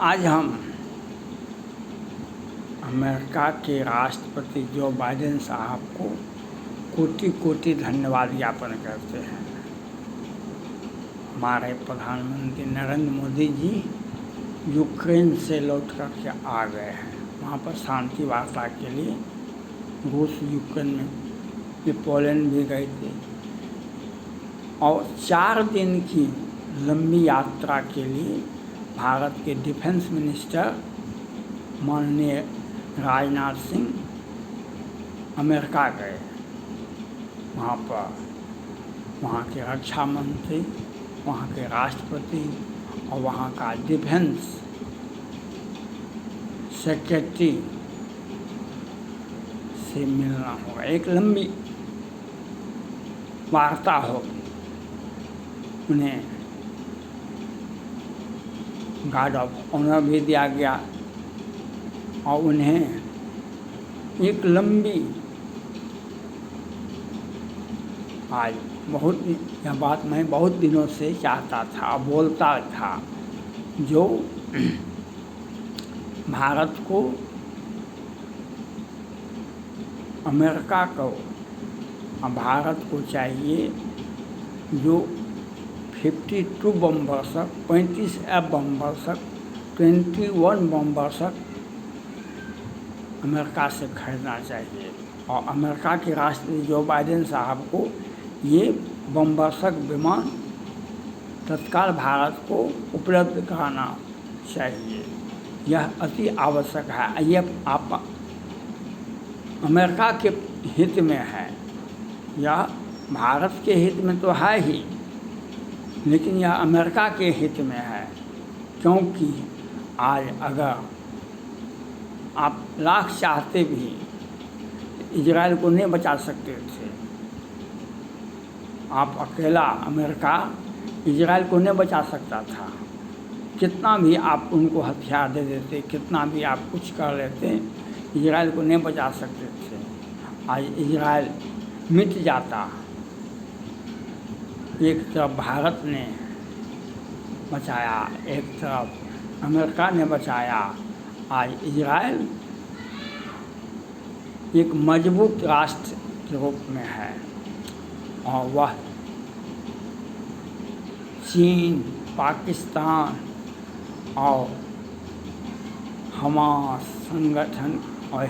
आज हम अमेरिका के राष्ट्रपति जो बाइडेन साहब को कोटि कोटि धन्यवाद ज्ञापन करते हैं। हमारे प्रधानमंत्री नरेंद्र मोदी जी यूक्रेन से लौट कर के आ गए हैं। वहाँ पर शांति वार्ता के लिए रूस यूक्रेन में ये पोलैंड भी गए थे और 4 दिन की लंबी यात्रा के लिए भारत के डिफेंस मिनिस्टर माननीय राजनाथ सिंह अमेरिका गए। वहाँ पर वहाँ के रक्षा मंत्री, वहाँ के राष्ट्रपति और वहाँ का डिफेंस सेक्रेटरी से मिलना होगा। एक लंबी वार्ता होगी। उन्हें गार्ड ऑफ ऑनर भी दिया गया और उन्हें एक लंबी आज यह बात मैं बहुत दिनों से चाहता था, बोलता था, जो भारत को अमेरिका को भारत को चाहिए जो 52 बम वर्षक, 35 F बम वर्षक, 21 बम वर्षक अमेरिका से खरीदना चाहिए और अमेरिका के राष्ट्रपति जो बाइडेन साहब को ये बम वर्षक विमान तत्काल भारत को उपलब्ध कराना चाहिए। यह अति आवश्यक है। यह आप अमेरिका के हित में है, यह भारत के हित में तो है ही, लेकिन यह अमेरिका के हित में है। क्योंकि आज अगर आप लाख चाहते भी इजराइल को नहीं बचा सकते थे। आप अकेला अमेरिका इजराइल को नहीं बचा सकता था। कितना भी आप उनको हथियार दे देते, कितना भी आप कुछ कर लेते, इजराइल को नहीं बचा सकते थे। आज इजराइल मिट जाता। एक तरफ भारत ने बचाया, एक तरफ अमेरिका ने बचाया। आज इजराइल एक मजबूत राष्ट्र के रूप में है और वह चीन, पाकिस्तान और हमास संगठन और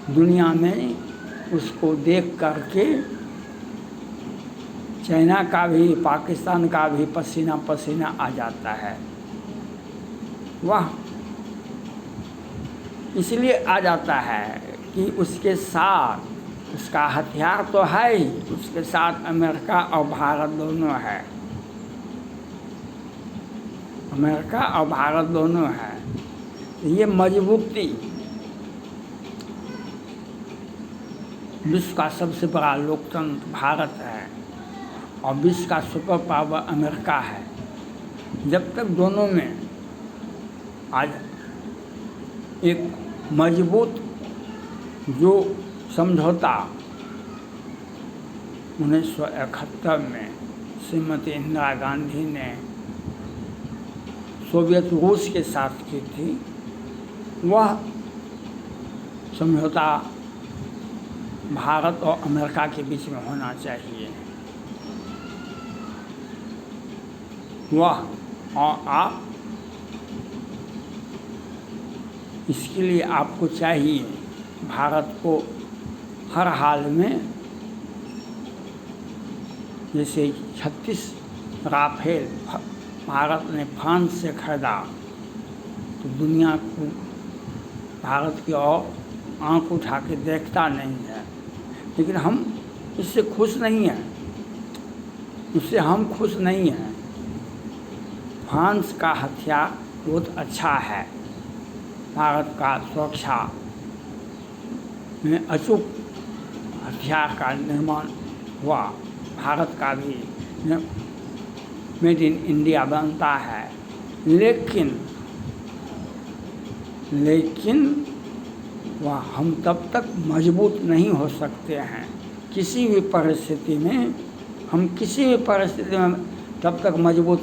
दुनिया में उसको देख करके चाइना का भी, पाकिस्तान का भी पसीना पसीना आ जाता है। वह इसलिए आ जाता है कि उसके साथ उसका हथियार तो है ही, उसके साथ अमेरिका और भारत दोनों है। अमेरिका और भारत दोनों है। ये मजबूती विश्व का सबसे बड़ा लोकतंत्र भारत है और विश्व का सुपर पावर अमेरिका है। जब तक दोनों में आज एक मजबूत जो समझौता 1971 में श्रीमती इंदिरा गांधी ने सोवियत रूस के साथ की थी, वह समझौता भारत और अमेरिका के बीच में होना चाहिए। वह और आप इसके लिए आपको चाहिए भारत को हर हाल में, जैसे 36 राफेल भारत ने फ्रांस से खरीदा तो दुनिया को भारत की ओर आंख उठा के देखता नहीं है। लेकिन हम इससे खुश नहीं हैं, उससे हम खुश नहीं हैं। फ्रांस का हथियार बहुत अच्छा है। भारत का सुरक्षा में अचूक हथियार का निर्माण हुआ। भारत का भी मेड इन इंडिया बनता है। लेकिन वह हम तब तक मजबूत नहीं हो सकते हैं। किसी भी परिस्थिति में हम किसी भी परिस्थिति में तब तक मजबूत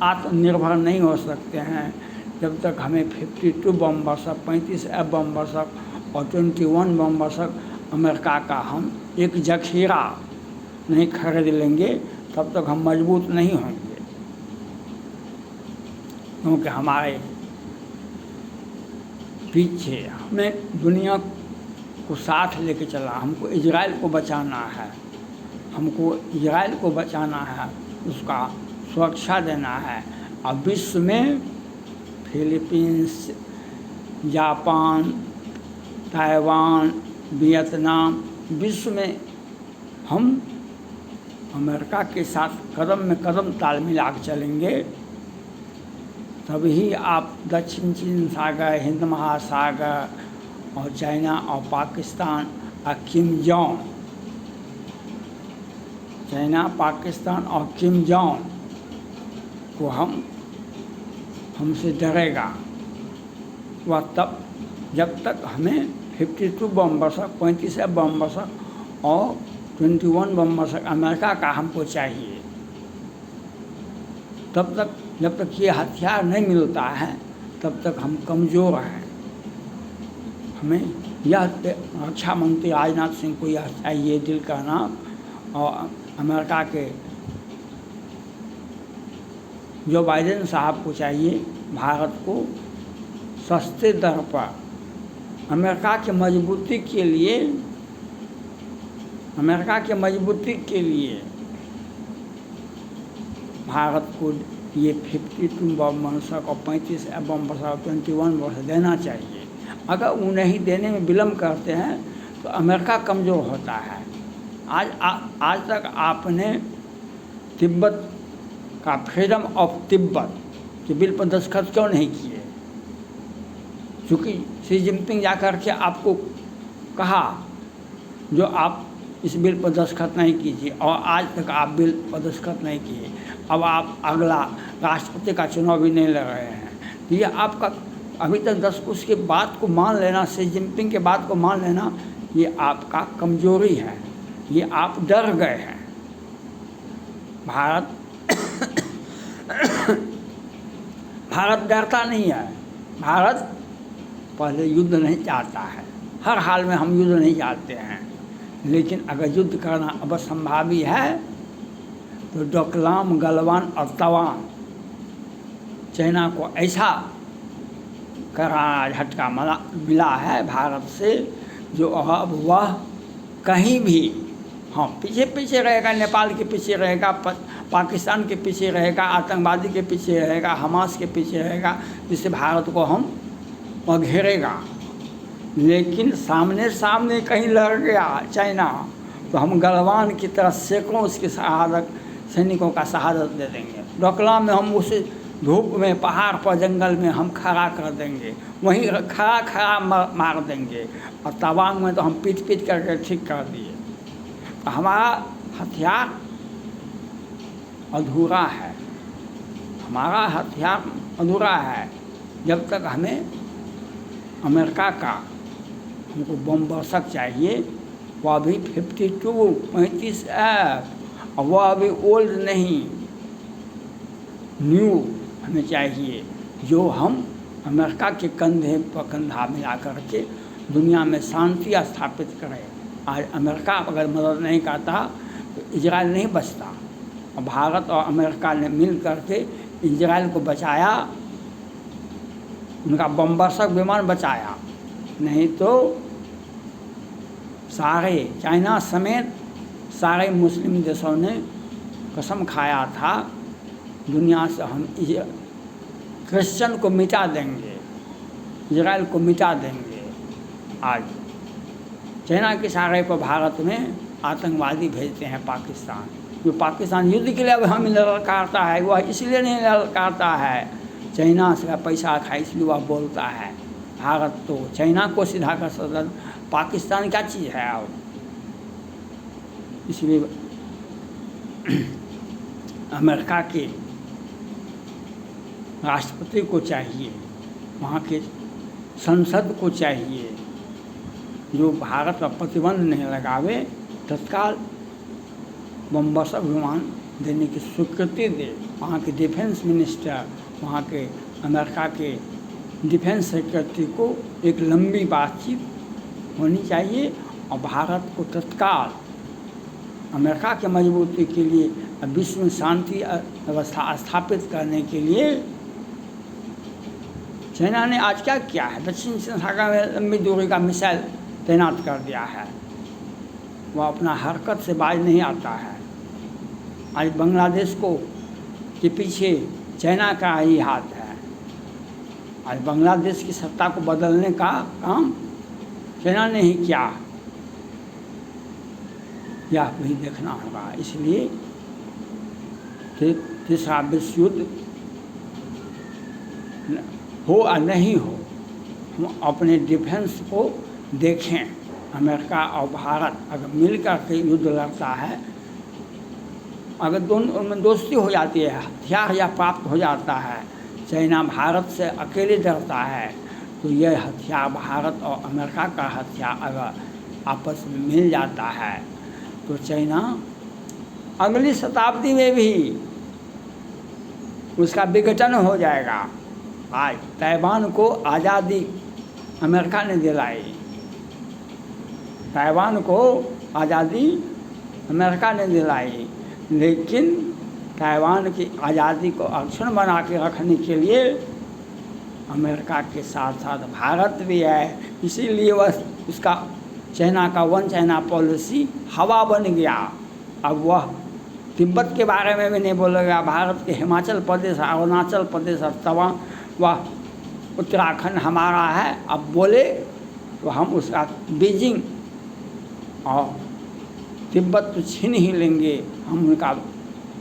आत्मनिर्भर नहीं हो सकते हैं जब तक हमें 52 बम वर्षक, 35 बम वर्षक और 21 बम वर्षक अमेरिका का हम एक जखीरा नहीं खरीद लेंगे, तब तक हम मजबूत नहीं होंगे। क्योंकि हमारे पीछे हमें दुनिया को साथ लेके चला, हमको इजराइल को बचाना है, हमको इजराइल को बचाना है, उसका सुरक्षा देना है। अब विश्व में फिलीपींस, जापान, ताइवान, वियतनाम, विश्व में हम अमेरिका के साथ कदम में कदम ताल मिला के चलेंगे, तभी आप दक्षिण चीन सागर, हिंद महासागर और चाइना और पाकिस्तान और किम जोंग, चाइना, पाकिस्तान और किम जोंग को हमसे डरेगा। वह तब जब तक हमें 52 बम वर्षक, 35 बम वर्षक और 21 बम वर्षक अमेरिका का हमको चाहिए, तब तक जब तक ये हथियार नहीं मिलता है तब तक हम कमज़ोर हैं। हमें यह रक्षा मंत्री राजनाथ सिंह को यह चाहिए दिल करना, और अमेरिका के जो बाइडेन साहब को चाहिए भारत को सस्ते दर पर अमेरिका की मजबूती के लिए, अमेरिका की मजबूती के लिए भारत को ये 52 बम वर्षक और 35 बम वर्षक और 21 वर्षक देना चाहिए। अगर वो नहीं देने में विलम्ब करते हैं तो अमेरिका कमज़ोर होता है। आज तक आपने तिब्बत का फ्रीडम ऑफ तिब्बत के बिल पर दस्तखत क्यों नहीं किए? क्योंकि शी जिनपिंग जाकर के आपको कहा जो आप इस बिल पर दस्तखत नहीं कीजिए, और आज तक आप बिल पर दस्तखत नहीं किए। अब आप अगला राष्ट्रपति का चुनाव भी नहीं लड़ रहे हैं, तो ये आपका अभी तक उसके बात को मान लेना, शी जिनपिंग के बात को मान लेना, ये आपका कमजोरी है, ये आप डर गए हैं। भारत डरता नहीं है। भारत पहले युद्ध नहीं चाहता है, हर हाल में हम युद्ध नहीं चाहते हैं, लेकिन अगर युद्ध करना अवसंभावी है तो डोकलाम, गलवान और तवांग चाइना को ऐसा करारा झटका मिला है भारत से, जो अब वह कहीं भी, हाँ, पीछे रहेगा, नेपाल के पीछे रहेगा, पाकिस्तान के पीछे रहेगा, आतंकवादी के पीछे रहेगा, हमास के पीछे रहेगा, जिससे भारत को हम घेरेगा। लेकिन सामने कहीं लड़ गया चाइना तो हम गलवान की तरह सैकड़ों उसकी सैनिकों का शहादत दे देंगे। डोकलाम में हम उसे धूप में, पहाड़ पर, जंगल में हम खड़ा कर देंगे, वहीं खड़ा मार देंगे। और तवांग में तो हम पीट करके ठीक कर दिए। तो हमारा हथियार अधूरा है, हमारा हथियार अधूरा है। जब तक हमें अमेरिका का हमको बम वर्षक चाहिए, वह भी 52, 35 और वह अभी ओल्ड नहीं, न्यू हमें चाहिए, जो हम अमेरिका के कंधे पर कंधा मिला करके दुनिया में शांति स्थापित करें। आज अमेरिका अगर मदद नहीं करता तो इजराइल नहीं बचता, और भारत और अमेरिका ने मिल करके इजराइल को बचाया, उनका बम वर्षक विमान बचाया। नहीं तो सारे चाइना समेत सारे मुस्लिम देशों ने कसम खाया था दुनिया से हम क्रिश्चियन को मिटा देंगे, इजराइल को मिटा देंगे। आज चाइना के इशारे पर भारत में आतंकवादी भेजते हैं पाकिस्तान, जो पाकिस्तान युद्ध के लिए अब हमें ललकारता है, वह इसलिए नहीं ललकारता है, चाइना से पैसा खाए इसलिए वह बोलता है। भारत तो चाइना को सीधा कर सकता, पाकिस्तान क्या चीज़ है अब? इसलिए अमेरिका के राष्ट्रपति को चाहिए, वहाँ के संसद को चाहिए, जो भारत पर प्रतिबंध नहीं लगावे, तत्काल बम वर्षक विमान देने की स्वीकृति दे। वहाँ के डिफेंस मिनिस्टर, वहाँ के अमेरिका के डिफेंस सेक्रेटरी को एक लंबी बातचीत होनी चाहिए और भारत को तत्काल अमेरिका के मजबूती के लिए, विश्व में शांति व्यवस्था स्थापित करने के लिए चाइना ने आज क्या किया है, दक्षिण चीन सागर में लंबी दूरी का मिसाइल तैनात कर दिया है। वह अपना हरकत से बाज नहीं आता है। आज बांग्लादेश को के पीछे चाइना का ही हाथ है। आज बांग्लादेश की सत्ता को बदलने का काम चाइना ने ही किया, यह भी देखना होगा। इसलिए तीसरा विश्व युद्ध हो या नहीं हो, हम अपने डिफेंस को देखें। अमेरिका और भारत अगर मिलकर के युद्ध लड़ता है, अगर दोनों में दोस्ती हो जाती है, हथियार या प्राप्त हो जाता है, चाइना भारत से अकेले डरता है, तो यह हथियार भारत और अमेरिका का हथियार अगर आपस में मिल जाता है तो चाइना अगली शताब्दी में भी उसका विघटन हो जाएगा। आज ताइवान को आज़ादी अमेरिका ने दिलाई, ताइवान को आज़ादी अमेरिका ने दिलाई, लेकिन ताइवान की आज़ादी को अक्षुण्ण बना के रखने के लिए अमेरिका के साथ साथ भारत भी है। इसीलिए वह उसका चाइना का वन चाइना पॉलिसी हवा बन गया। अब वह तिब्बत के बारे में भी नहीं बोलेगा, भारत के हिमाचल प्रदेश, अरुणाचल प्रदेश और तवांग, वह उत्तराखंड हमारा है। अब बोले तो हम उसका बीजिंग और तिब्बत तो छीन ही लेंगे, हम उनका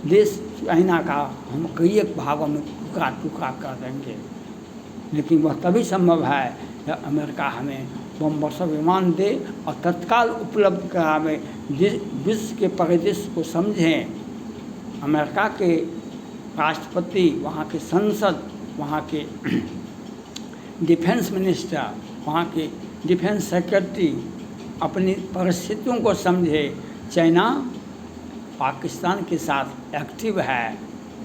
देश चाइना का हम कई भागों में टुकड़ा टुकड़ा कर देंगे। लेकिन वह तभी संभव है जब अमेरिका हमें बम वर्षा विमान दे और तत्काल उपलब्ध करावे, विश्व के परिदृश्य को समझें। अमेरिका के राष्ट्रपति, वहाँ के संसद, वहाँ के डिफेंस मिनिस्टर, वहाँ के डिफेंस सेक्रेटरी अपनी परिस्थितियों को समझे। चाइना पाकिस्तान के साथ एक्टिव है,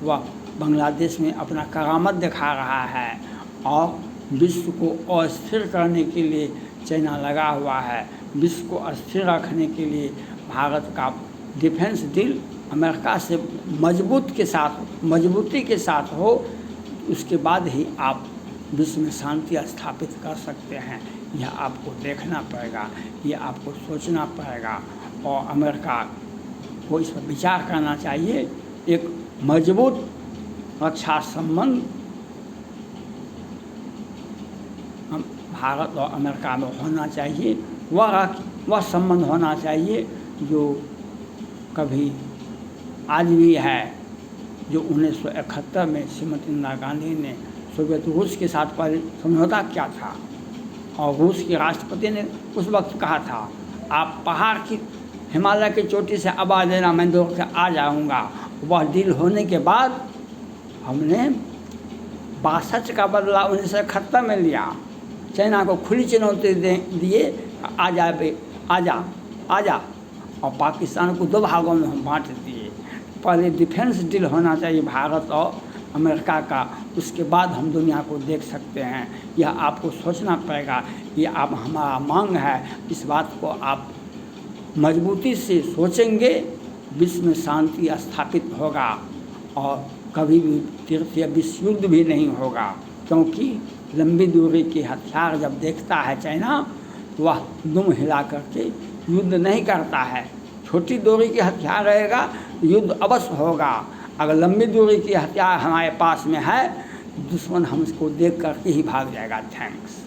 वह बांग्लादेश में अपना करामत दिखा रहा है और विश्व को अस्थिर करने के लिए चाइना लगा हुआ है। विश्व को अस्थिर रखने के लिए भारत का डिफेंस डील अमेरिका से मजबूती के साथ हो, उसके बाद ही आप विश्व में शांति स्थापित कर सकते हैं। यह आपको देखना पड़ेगा, यह आपको सोचना पड़ेगा और अमेरिका को इस पर विचार करना चाहिए। एक मजबूत रक्षा संबंध भारत और अमेरिका में होना चाहिए। वह संबंध होना चाहिए जो कभी आज भी है, जो 1971 में श्रीमती इंदिरा गांधी ने सोवियत रूस के साथ पहले समझौता किया था और रूस के राष्ट्रपति ने उस वक्त कहा था, आप पहाड़ की हिमालय की चोटी से आवाज़ देना, मैं दौड़ के आ जाऊंगा। वह डील होने के बाद हमने 62 का बदला 1971 में लिया। चाइना को खुली चुनौती दिए, आजा, और पाकिस्तान को 2 भागों में हम बांट दिए। पहले डिफेंस डील होना चाहिए भारत और अमेरिका का, उसके बाद हम दुनिया को देख सकते हैं। यह आपको सोचना पड़ेगा, ये आप हमारा मांग है। इस बात को आप मजबूती से सोचेंगे, विश्व में शांति स्थापित होगा और कभी भी तृतीय विश्व युद्ध भी नहीं होगा। क्योंकि लंबी दूरी के हथियार जब देखता है चाइना, तो वह दुम हिला करके युद्ध नहीं करता है। छोटी दूरी के हथियार रहेगा, युद्ध अवश्य होगा। अगर लंबी दूरी के हथियार हमारे पास में है, दुश्मन हमको देख करके ही भाग जाएगा। थैंक्स।